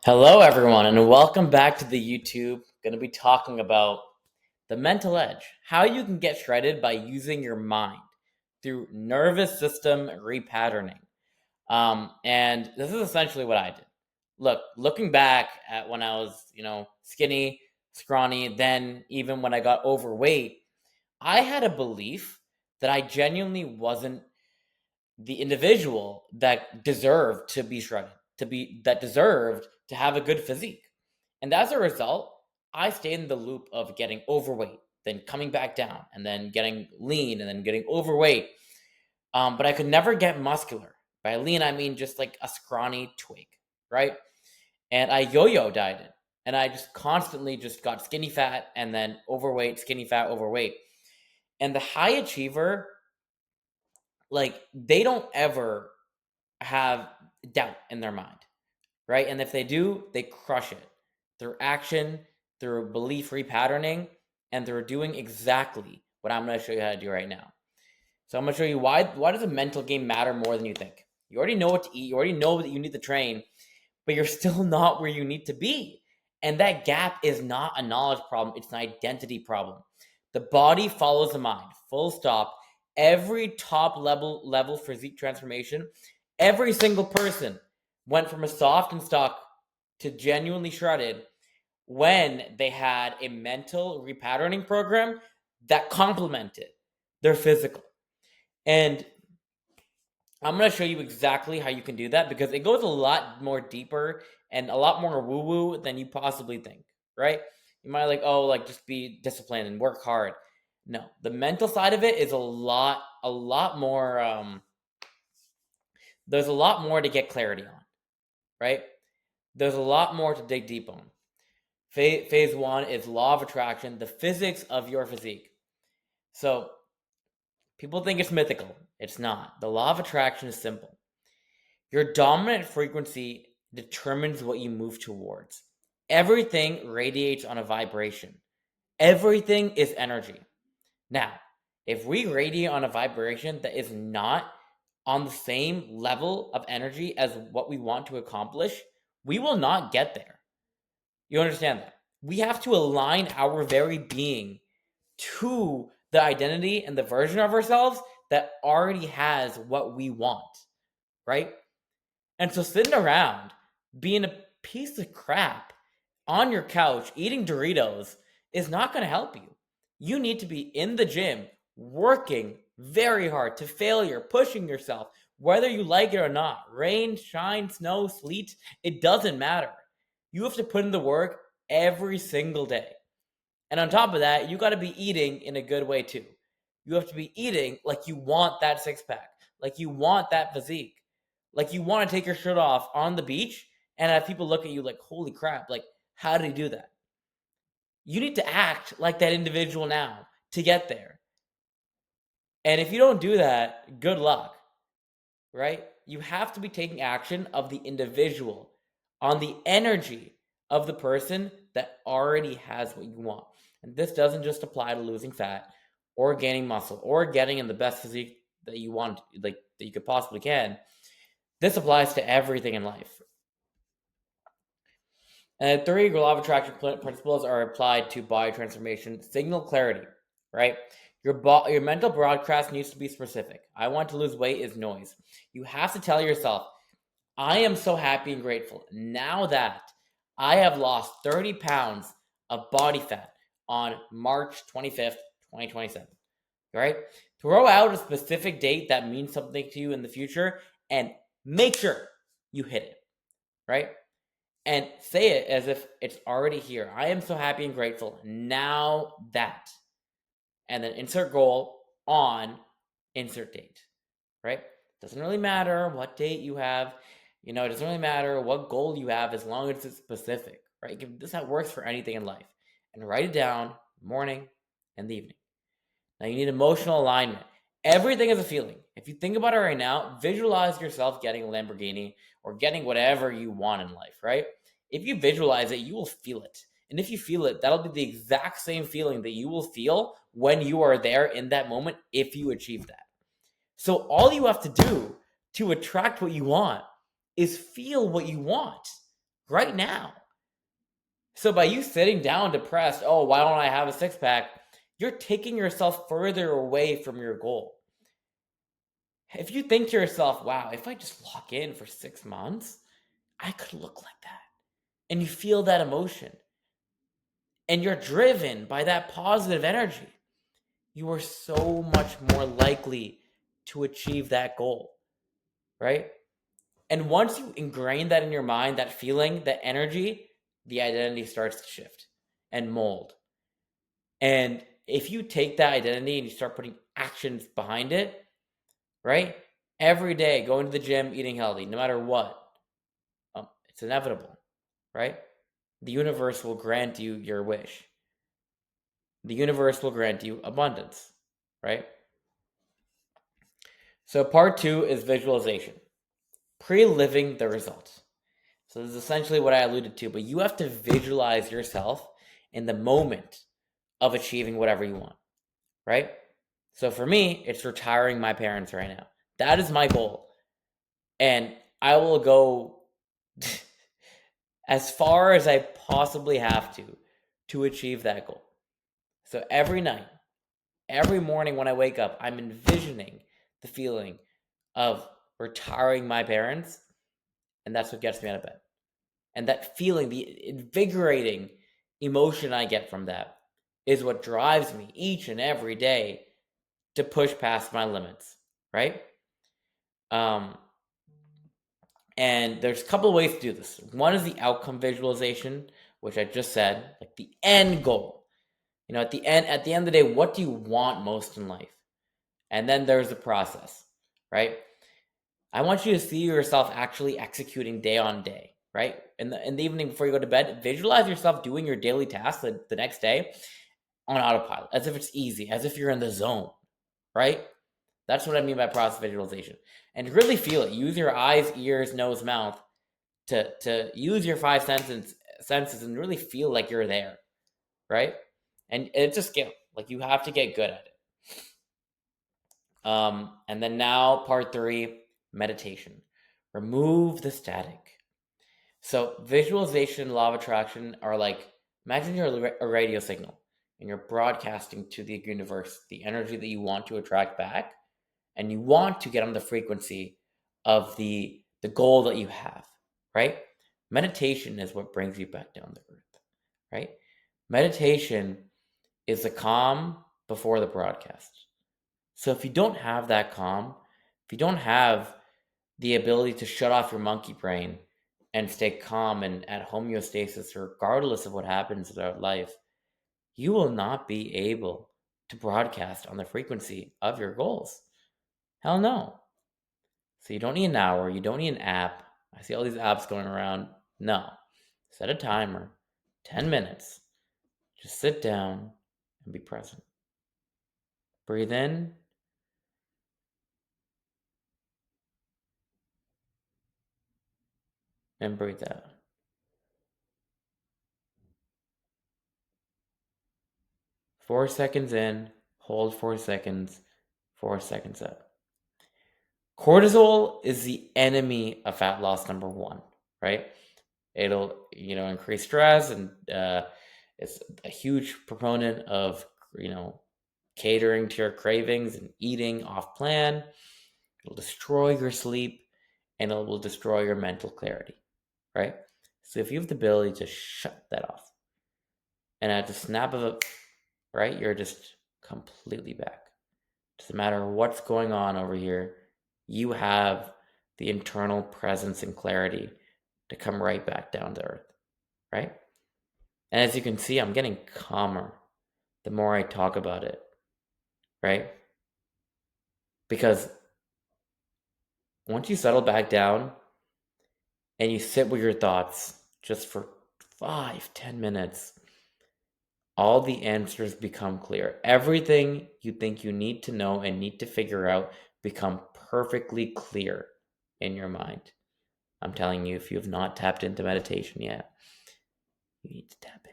Hello, everyone, and welcome back to the YouTube. Going to be talking about the mental edge, how you can get shredded by using your mind through nervous system repatterning. And this is essentially what I did. Looking back at when I was, skinny, scrawny, then even when I got overweight, I had a belief that I genuinely wasn't the individual that deserved to be shredded, that deserved to have a good physique. And as a result, I stayed in the loop of getting overweight, then coming back down, and then getting lean, and then getting overweight. But I could never get muscular. By lean, I mean just like a scrawny twig, right? And I yo-yo dieted, and I just constantly just got skinny fat, and then overweight, skinny fat, overweight. And the high achiever, like they don't ever have doubt in their mind, right? And if they do, they crush it through action, through belief repatterning, and through doing exactly what I'm going to show you how to do right now. So I'm going to show you why does a mental game matter more than you think. You already know what to eat. You already know that you need to train, but you're still not where you need to be. And that gap is not a knowledge problem. It's an identity problem. The body follows the mind, full stop. Every top level physique transformation, every single person went from a soft and stock to genuinely shredded when they had a mental repatterning program that complemented their physical. And I'm going to show you exactly how you can do that because it goes a lot more deeper and a lot more woo-woo than you possibly think, right? You might just be disciplined and work hard. No, the mental side of it is a lot more. There's a lot more to get clarity on, right? There's a lot more to dig deep on. Phase one is law of attraction, the physics of your physique. So people think it's mythical. It's not. The law of attraction is simple. Your dominant frequency determines what you move towards. Everything radiates on a vibration. Everything is energy. Now, if we radiate on a vibration that is not on the same level of energy as what we want to accomplish, we will not get there. You understand that? We have to align our very being to the identity and the version of ourselves that already has what we want, right? And so sitting around being a piece of crap on your couch eating Doritos is not going to help you. You need to be in the gym, working very hard to failure, pushing yourself, whether you like it or not. Rain, shine, snow, sleet, it doesn't matter. You have to put in the work every single day. And on top of that, you got to be eating in a good way too. You have to be eating like you want that six pack, like you want that physique, like you want to take your shirt off on the beach and have people look at you like, holy crap, like, how did he do that? You need to act like that individual now to get there. And if you don't do that, good luck, right? You have to be taking action of the individual on the energy of the person that already has what you want. And this doesn't just apply to losing fat or gaining muscle or getting in the best physique that you want, like that you could possibly can. This applies to everything in life. And three law of attraction principles are applied to body transformation. Signal clarity, right? Your mental broadcast needs to be specific. I want to lose weight is noise. You have to tell yourself, I am so happy and grateful now that I have lost 30 pounds of body fat on March 25th, 2027. Right? Throw out a specific date that means something to you in the future and make sure you hit it. Right? And say it as if it's already here. I am so happy and grateful now that. And then insert goal on insert date. Right? Doesn't really matter what date you have. It doesn't really matter what goal you have as long as it's specific. Right? This is how it works for anything in life. And write it down morning and the evening. Now you need emotional alignment. Everything is a feeling. If you think about it right now, visualize yourself getting a Lamborghini or getting whatever you want in life, right? If you visualize it, you will feel it. And if you feel it, that'll be the exact same feeling that you will feel when you are there in that moment if you achieve that. So all you have to do to attract what you want is feel what you want, right now. So by you sitting down depressed, oh, why don't I have a six pack? You're taking yourself further away from your goal. If you think to yourself, wow, if I just lock in for 6 months, I could look like that. And you feel that emotion. And you're driven by that positive energy. You are so much more likely to achieve that goal, right? And once you ingrain that in your mind, that feeling, that energy, the identity starts to shift and mold. And if you take that identity and you start putting actions behind it, right? Every day, going to the gym, eating healthy, no matter what, it's inevitable, right? The universe will grant you your wish. The universe will grant you abundance, right? So part 2 is visualization, pre-living the results. So this is essentially what I alluded to, but you have to visualize yourself in the moment of achieving whatever you want, right? So for me, it's retiring my parents right now. That is my goal. And I will go as far as I possibly have to achieve that goal. So every night, every morning when I wake up, I'm envisioning the feeling of retiring my parents, and that's what gets me out of bed. And that feeling, the invigorating emotion I get from that, is what drives me each and every day to push past my limits, right? And there's a couple of ways to do this. One is the outcome visualization, which I just said, like the end goal. You know, at the end of the day, what do you want most in life? And then there's the process, right? I want you to see yourself actually executing day on day, right? In the evening before you go to bed, visualize yourself doing your daily tasks the next day on autopilot, as if it's easy, as if you're in the zone, right? That's what I mean by process visualization. And really feel it. Use your eyes, ears, nose, mouth to use your five senses and really feel like you're there, right? And it's a skill. Like you have to get good at it. And then now part 3, meditation. Remove the static. So visualization and law of attraction are like, imagine you're a radio signal and you're broadcasting to the universe the energy that you want to attract back, and you want to get on the frequency of the goal that you have, right? Meditation is what brings you back down to earth, right? Meditation is the calm before the broadcast. So if you don't have that calm, if you don't have the ability to shut off your monkey brain and stay calm and at homeostasis, regardless of what happens throughout life, you will not be able to broadcast on the frequency of your goals. Hell no. So you don't need an hour. You don't need an app. I see all these apps going around. No. Set a timer, 10 minutes. Just sit down and be present. Breathe in. And breathe out. 4 seconds in, hold 4 seconds, 4 seconds out. Cortisol is the enemy of fat loss number 1, right? It'll, increase stress, and it's a huge proponent of, catering to your cravings and eating off plan. It'll destroy your sleep, and it will destroy your mental clarity, right? So if you have the ability to shut that off, and at the snap of a, right, you're just completely back. Doesn't matter what's going on over here, you have the internal presence and clarity to come right back down to earth, right? And as you can see, I'm getting calmer the more I talk about it, right? Because once you settle back down and you sit with your thoughts just for 5-10 minutes, all the answers become clear. Everything you think you need to know and need to figure out become perfectly clear in your mind. I'm telling you, if you have not tapped into meditation yet, you need to tap in.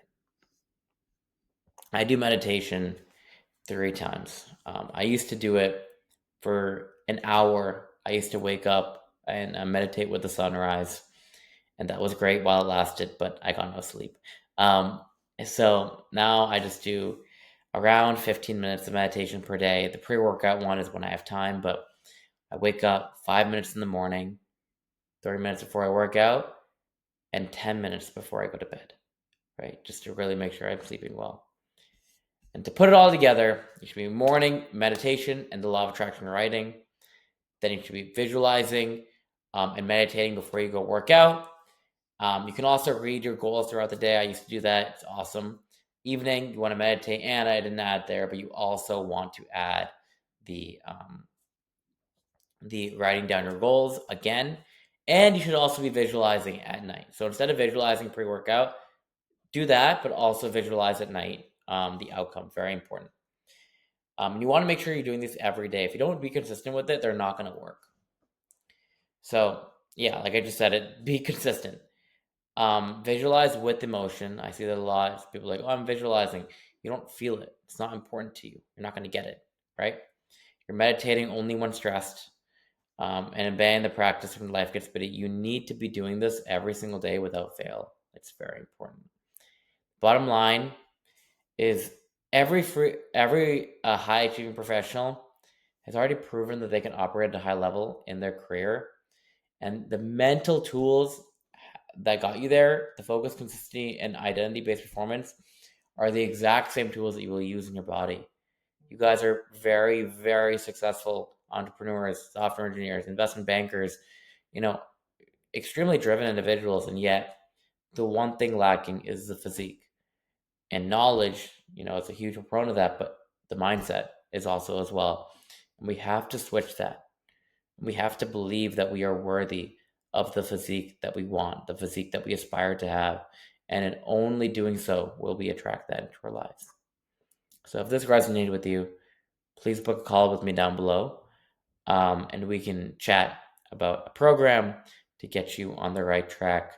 I do meditation 3 times. I used to do it for an hour. I used to wake up and meditate with the sunrise. and that was great while it lasted, but I got no sleep. Um, so now I just do around 15 minutes of meditation per day. The pre-workout one is when I have time, but I wake up 5 minutes in the morning, 30 minutes before I work out, and 10 minutes before I go to bed, right? Just to really make sure I'm sleeping well. And to put it all together, you should be morning meditation and the law of attraction writing. Then you should be visualizing and meditating before you go work out. You can also read your goals throughout the day. I used to do that. It's awesome. Evening, you want to meditate, and I didn't add there, but you also want to add the writing down your goals again. And you should also be visualizing at night. So instead of visualizing pre-workout, do that, but also visualize at night the outcome. Very important. You want to make sure you're doing this every day. If you don't be consistent with it, they're not going to work. So yeah, like I just said, be consistent. Visualize with emotion. I see that a lot. People are like, oh, I'm visualizing. You don't feel it. It's not important to you. You're not going to get it, right? You're meditating only when stressed. And abandoning the practice when life gets busy. You need to be doing this every single day without fail. It's very important. Bottom line is every high achieving professional has already proven that they can operate at a high level in their career, and the mental tools that got you there, the focus, consistency, and identity based performance, are the exact same tools that you will use in your body. You guys are very, very successful entrepreneurs, software engineers, investment bankers, extremely driven individuals, and yet the one thing lacking is the physique. And knowledge, it's a huge proponent of that, but the mindset is also as well. And we have to switch that. We have to believe that we are worthy of the physique that we want, the physique that we aspire to have. And in only doing so will we attract that into our lives. So if this resonated with you, please book a call with me down below, and we can chat about a program to get you on the right track.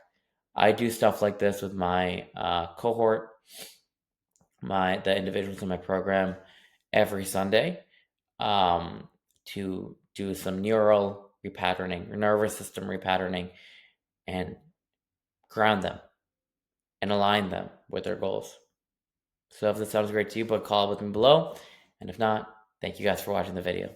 I do stuff like this with my cohort, the individuals in my program every Sunday, to do some neural repatterning, nervous system repatterning, and ground them and align them with their goals. So if this sounds great to you, book a call with me below. And if not, thank you guys for watching the video.